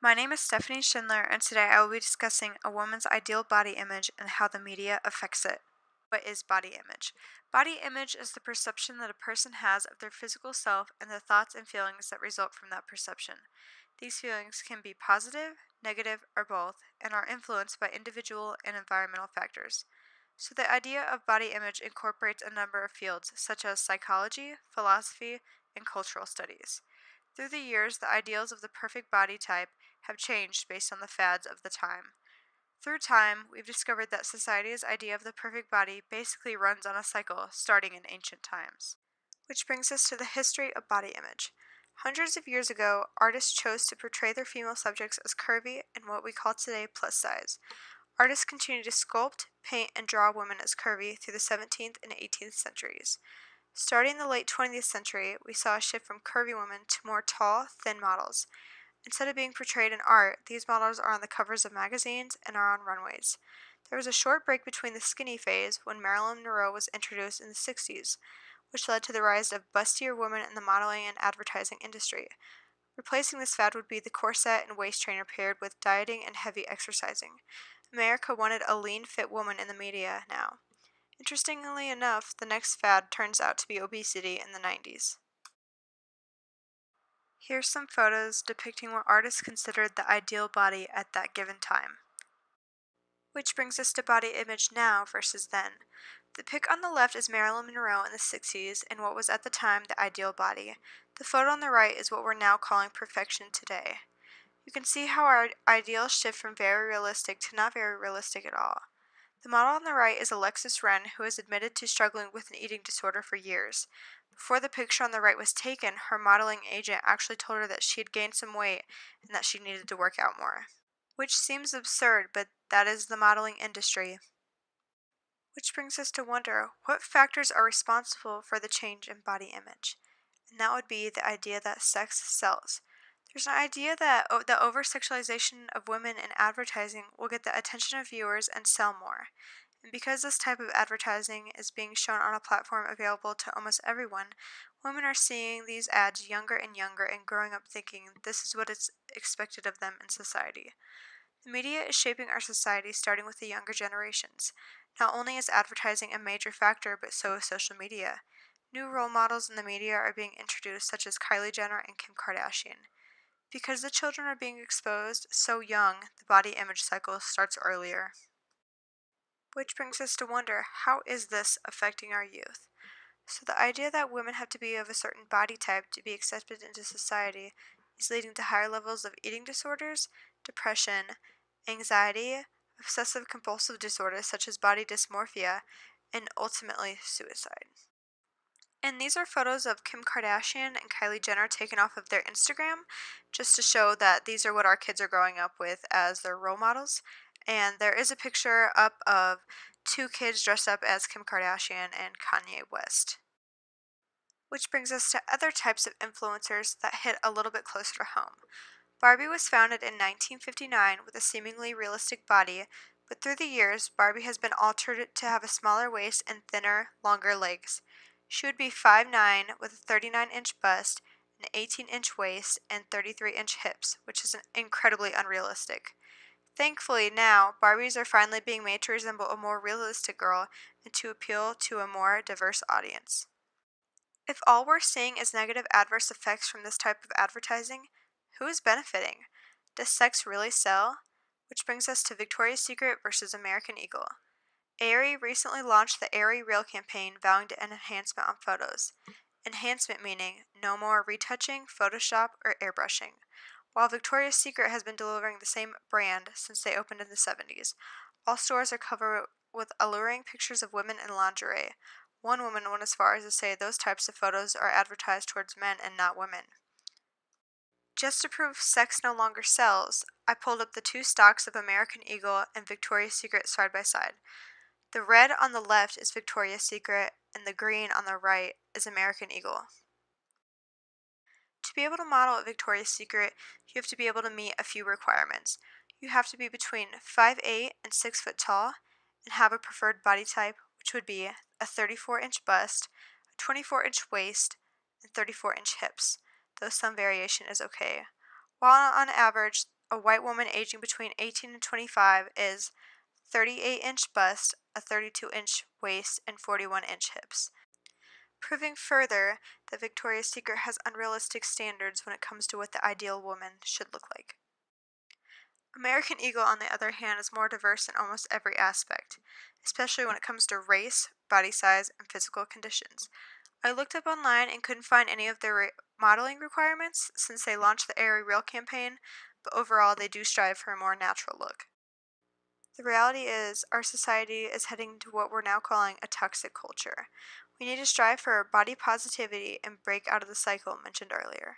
My name is Stephanie Schindler, and today I will be discussing a woman's ideal body image and how the media affects it. What is body image? Body image is the perception that a person has of their physical self and the thoughts and feelings that result from that perception. These feelings can be positive, negative, or both, and are influenced by individual and environmental factors. So, the idea of body image incorporates a number of fields such as psychology, philosophy, and cultural studies. Through the years, the ideals of the perfect body type have changed based on the fads of the time. Through time, we've discovered that society's idea of the perfect body basically runs on a cycle starting in ancient times. Which brings us to the history of body image. Hundreds of years ago, artists chose to portray their female subjects as curvy and what we call today plus size. Artists continued to sculpt, paint, and draw women as curvy through the 17th and 18th centuries. Starting in the late 20th century, we saw a shift from curvy women to more tall, thin models. Instead of being portrayed in art, these models are on the covers of magazines and are on runways. There was a short break between the skinny phase when Marilyn Monroe was introduced in the 60s, which led to the rise of bustier women in the modeling and advertising industry. Replacing this fad would be the corset and waist trainer paired with dieting and heavy exercising. America wanted a lean, fit woman in the media now. Interestingly enough, the next fad turns out to be obesity in the 90s. Here's some photos depicting what artists considered the ideal body at that given time. Which brings us to body image now versus then. The pic on the left is Marilyn Monroe in the 60s and what was at the time the ideal body. The photo on the right is what we're now calling perfection today. You can see how our ideals shift from very realistic to not very realistic at all. The model on the right is Alexis Ren, who has admitted to struggling with an eating disorder for years. Before the picture on the right was taken, her modeling agent actually told her that she had gained some weight and that she needed to work out more. Which seems absurd, but that is the modeling industry. Which brings us to wonder what factors are responsible for the change in body image. And that would be the idea that sex sells. There's an idea that the over sexualization of women in advertising will get the attention of viewers and sell more. And because this type of advertising is being shown on a platform available to almost everyone, women are seeing these ads younger and younger and growing up thinking this is what is expected of them in society. The media is shaping our society starting with the younger generations. Not only is advertising a major factor, but so is social media. New role models in the media are being introduced, such as Kylie Jenner and Kim Kardashian. Because the children are being exposed so young, the body image cycle starts earlier. Which brings us to wonder, how is this affecting our youth? So the idea that women have to be of a certain body type to be accepted into society is leading to higher levels of eating disorders, depression, anxiety, obsessive compulsive disorders such as body dysmorphia, and ultimately suicide. And these are photos of Kim Kardashian and Kylie Jenner taken off of their Instagram just to show that these are what our kids are growing up with as their role models. And there is a picture up of two kids dressed up as Kim Kardashian and Kanye West. Which brings us to other types of influencers that hit a little bit closer to home. Barbie was founded in 1959 with a seemingly realistic body, but through the years, Barbie has been altered to have a smaller waist and thinner, longer legs. She would be 5'9" with a 39-inch bust, an 18-inch waist, and 33-inch hips, which is incredibly unrealistic. Thankfully, now, Barbies are finally being made to resemble a more realistic girl and to appeal to a more diverse audience. If all we're seeing is negative adverse effects from this type of advertising, who is benefiting? Does sex really sell? Which brings us to Victoria's Secret versus American Eagle. Aerie recently launched the Aerie Real campaign vowing to end enhancement on photos. Enhancement meaning no more retouching, Photoshop, or airbrushing. While Victoria's Secret has been delivering the same brand since they opened in the 70s, all stores are covered with alluring pictures of women in lingerie. One woman went as far as to say those types of photos are advertised towards men and not women. Just to prove sex no longer sells, I pulled up the two stocks of American Eagle and Victoria's Secret side by side. The red on the left is Victoria's Secret, and the green on the right is American Eagle. To be able to model at Victoria's Secret, you have to be able to meet a few requirements. You have to be between 5'8" and 6 foot tall, and have a preferred body type, which would be a 34-inch bust, a 24-inch waist, and 34-inch hips, though some variation is okay. While on average, a white woman aging between 18 and 25 is 38-inch bust, a 32-inch waist, and 41-inch hips, proving further that Victoria's Secret has unrealistic standards when it comes to what the ideal woman should look like. American Eagle, on the other hand, is more diverse in almost every aspect, especially when it comes to race, body size, and physical conditions. I looked up online and couldn't find any of their modeling requirements since they launched the Aerie Real campaign, but overall they do strive for a more natural look. The reality is, our society is heading to what we're now calling a toxic culture. We need to strive for body positivity and break out of the cycle mentioned earlier.